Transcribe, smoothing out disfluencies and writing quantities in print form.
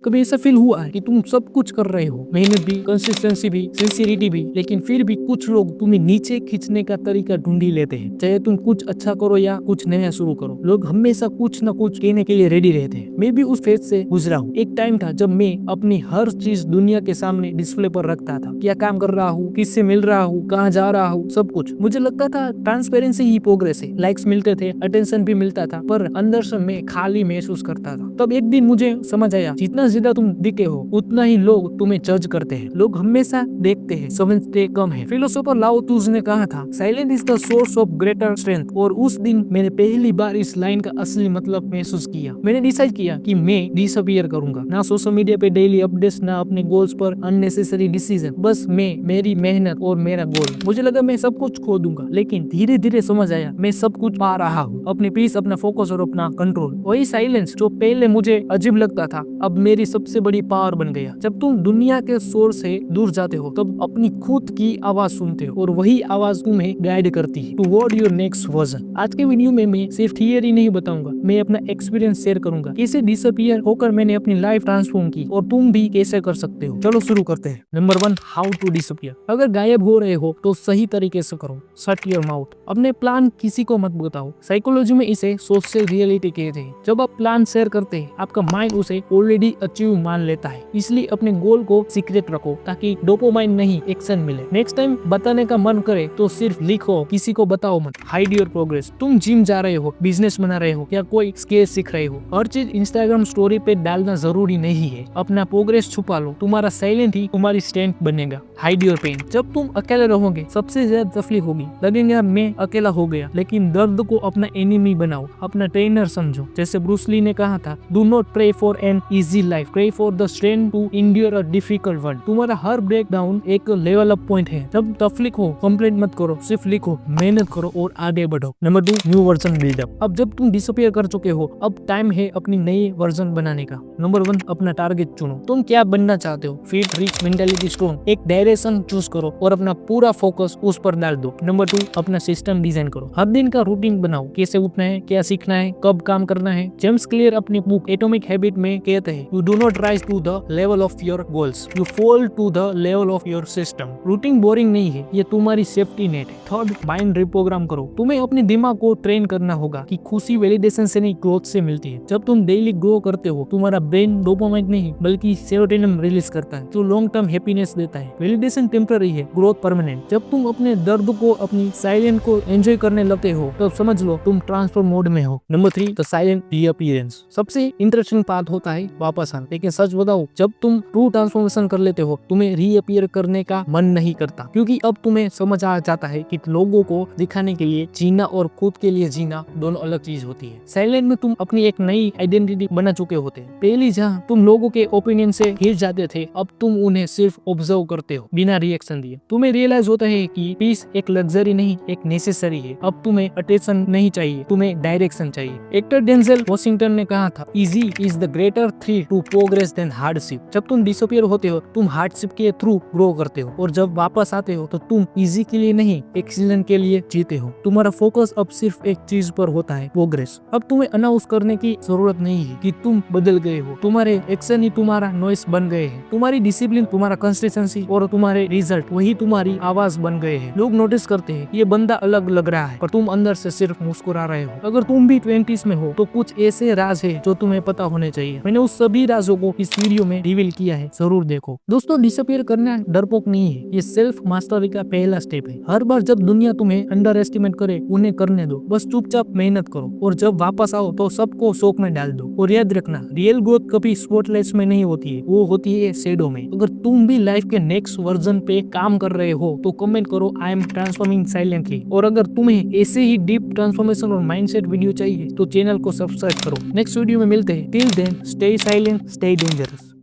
कभी ऐसा फील हुआ है कि तुम सब कुछ कर रहे हो, मेहनत भी, कंसिस्टेंसी भी, सिंसियरिटी भी, लेकिन फिर भी कुछ लोग तुम्हें नीचे खींचने का तरीका ढूंढ ही लेते हैं। चाहे तुम कुछ अच्छा करो या कुछ नया शुरू करो, लोग हमेशा कुछ न कुछ कहने के लिए रेडी रहते हैं। मैं भी उस फेज से गुजरा हूँ। एक टाइम था जब मैं अपनी हर चीज दुनिया के सामने डिस्प्ले पर रखता था। क्या काम कर रहा हूँ, किससे मिल रहा हूँ, कहाँ जा रहा हूँ, सब कुछ। मुझे लगता था ट्रांसपेरेंसी ही प्रोग्रेस है। लाइक्स मिलते थे, अटेंशन भी मिलता था, पर अंदर से मैं खाली महसूस करता था। तब एक दिन मुझे समझ आया, जितना ज्यादा तुम दिखे हो उतना ही लोग तुम्हें जज करते हैं। लोग हमेशा देखते हैं, समझते कम है। फिलोसोफर लाओ त्सु ने कहा था, silence is the source of greater strength. और उस दिन मैंने पहली बार इस लाइन का असली मतलब महसूस किया। मैंने डिसाइड किया कि मैं डिसअपियर करूंगा, ना सोशल मीडिया पे डेली अपडेट्स, ना अपने गोल्स पर अननेसेसरी डिसीजन, बस मैं, मेरी मेहनत और मेरा गोल। मुझे लगा मैं सब कुछ खो दूंगा, लेकिन धीरे धीरे समझ आया मैं सब कुछ पा रहा हूँ। अपनी पीस, अपना फोकस और अपना कंट्रोल। वही साइलेंस जो पहले मुझे अजीब लगता था, अब मेरी सबसे बड़ी पावर बन गया। जब तुम दुनिया के शोर से दूर जाते हो, तब अपनी खुद की आवाज सुनते हो, और वही आवाज तुम्हें गाइड करती है टुवर्ड योर नेक्स्ट वर्जन। आज के वीडियो में मैं सिर्फ थियरी नहीं बताऊंगा, मैं अपना एक्सपीरियंस शेयर करूंगा, कैसे डिसअपियर होकर मैंने अपनी लाइफ ट्रांसफॉर्म की, और तुम भी कैसे कर सकते हो। चलो शुरू करते हैं। Number 1, how to disappear. अगर गायब हो रहे हो तो सही तरीके से करो। Shut your mouth. अपने प्लान किसी को मत बताओ। साइकोलॉजी में इसे सोशल रियलिटी कहते हैं। जब आप प्लान शेयर करते हैं, आपका माइंड उसे ऑलरेडी अचीव मान लेता है। इसलिए अपने गोल को सीक्रेट रखो, ताकि डोपामाइन नहीं, एक्शन मिले। नेक्स्ट टाइम बताने का मन करे तो सिर्फ लिखो, किसी को बताओ मत। Hide your progress. तुम जिम जा रहे हो, बिजनेस बना रहे हो, या कोई स्किल सीख रहे हो, हर चीज इंस्टाग्राम स्टोरी पे डालना जरूरी नहीं है। अपना प्रोग्रेस छुपा लो। तुम्हारा साइलेंट ही तुम्हारी स्ट्रेंथ बनेगा। Hide your pain. जब तुम अकेले रहोगे, सबसे ज्यादा तकलीफ होगी। लगेगा मैं अकेला हो गया, लेकिन दर्द को अपना एनिमी बनाओ, अपना ट्रेनर समझो। जैसे ब्रूस ली ने कहा था, do not pray for an easy life, pray for the strength to endure a difficult world. तुम्हारा हर ब्रेक डाउन एक लेवल अप पॉइंट है। जब तकलीफ हो, कंप्लेंट मत करो, सिर्फ लिखो, मेहनत करो और आगे बढ़ो। Number 2, new version buildup. अब जब तुम डिसअपियर कर चुके हो, अब टाइम है अपनी नई वर्जन बनाने का। नंबर 1, अपना टारगेट चुनो। तुम क्या बनना चाहते हो? Fit, rich, mentality strong. एक डायरेक्शन चूज करो और अपना पूरा फोकस उस पर डाल दो। नंबर 2, अपना सिस्टम डिजाइन करो। हर दिन का रूटीन बनाओ। कैसे उठना है, क्या सीखना है, कब काम करना है। जेम्स क्लियर अपनी बुक एटॉमिक हैबिट में कहते हैं, you do not rise to the level of your goals, you fall to the level of your system. Routine boring नहीं है, ये तुम्हारी सेफ्टी नेट है। थर्ड, माइंड रिप्रोग्राम करो। तुम्हें अपने दिमाग को ट्रेन करना होगा कि खुशी वैलिडेशन से नहीं, ग्रोथ से मिलती है। जब तुम डेली ग्रो करते हो, तुम्हारा ब्रेन डोपामाइन नहीं बल्कि सेरोटोनिन रिलीज करता है, जो लॉन्ग टर्म हैप्पीनेस देता है। वैलिडेशन टेम्पररी है, ग्रोथ परमानेंट। जब तुम अपने दर्द को, अपनी साइलेंट को एंजॉय करने लगते हो, तब समझ लो तुम ट्रांसफर मोड में हो। Number 3, the silent reappearance. सबसे इंटरेस्टिंग पार्ट होता है वापस आना। लेकिन सच बताओ, जब तुम ट्रू ट्रांसफॉर्मेशन कर लेते हो, तुम्हें रीअपीयर करने का मन नहीं करता, क्योंकि अब तुम्हें समझ आ जाता है कि लोगों को दिखाने के लिए जीना और खुद के लिए जीना दोनों अलग चीज होती है। साइलेंट में तुम अपनी एक नई आइडेंटिटी बना चुके होते हैं। पहली जहाँ तुम लोगों के ओपिनियन से हिर जाते थे, अब तुम उन्हें सिर्फ ऑब्जर्व करते हो बिना रिएक्शन दिए। तुम्हें रियलाइज होता है कि पीस एक लग्जरी नहीं, एक नेसेसरी है। अब तुम्हें अटेंशन नहीं चाहिए, तुम्हें डायरेक्शन चाहिए। एक्टर डेंजल वॉशिंगटन ने कहा था, easy is the greater thrill to progress than hardship. जब तुम डिसअपियर होते हो, तुम हार्डशिप के थ्रू ग्रो करते हो, और जब वापस आते हो तो तुम इजी के लिए नहीं, एक्सीलेंट के लिए जीते हो। तुम्हारा फोकस अब सिर्फ एक चीज पर होता है, प्रोग्रेस। अब तुम्हें अनाउंस करने की जरूरत नहीं है कि तुम बदल गए हो। तुम्हारे एक्शन ही तुम्हारा नॉइस बन गए हैं। तुम्हारी डिसिप्लिन, तुम्हारा कंसिस्टेंसी और तुम्हारे रिजल्ट वही तुम्हारी आवाज बन गए हैं। लोग नोटिस करते हैं, ये बंदा अलग लग रहा है, पर तुम अंदर से सिर्फ मुस्कुरा रहे हो। अगर तुम भी 20s में हो, तो कुछ ऐसे राज है जो तुम्हें पता होने चाहिए। मैंने उस सभी राजों को इस वीडियो में रिवील किया है, जरूर देखो। दोस्तों, डिसअपियर करना डरपोक नहीं है, ये सेल्फ मास्टरी का पहला स्टेप है। हर बार जब दुनिया तुम्हें अंडर एस्टिमेट करे, उन्हें करने दो। बस चुपचाप मेहनत करो, और जब वापस आओ तो सबको शौक में डाल दो। और याद रखना, रियल ग्रोथ कभी स्पॉटलाइट में नहीं होती है, वो होती है शैडो में। अगर तुम भी लाइफ के नेक्स्ट वर्जन पे काम कर रहे हो, तो कमेंट करो, आई एम ट्रांसफॉर्मिंग साइलेंटली। और अगर तुम्हें ऐसे ही डीप ट्रांसफॉर्मेशन और माइंडसेट वीडियो चाहिए, तो चैनल को सब्सक्राइब करो। नेक्स्ट वीडियो में मिलते हैं। Till then, stay silent, stay dangerous.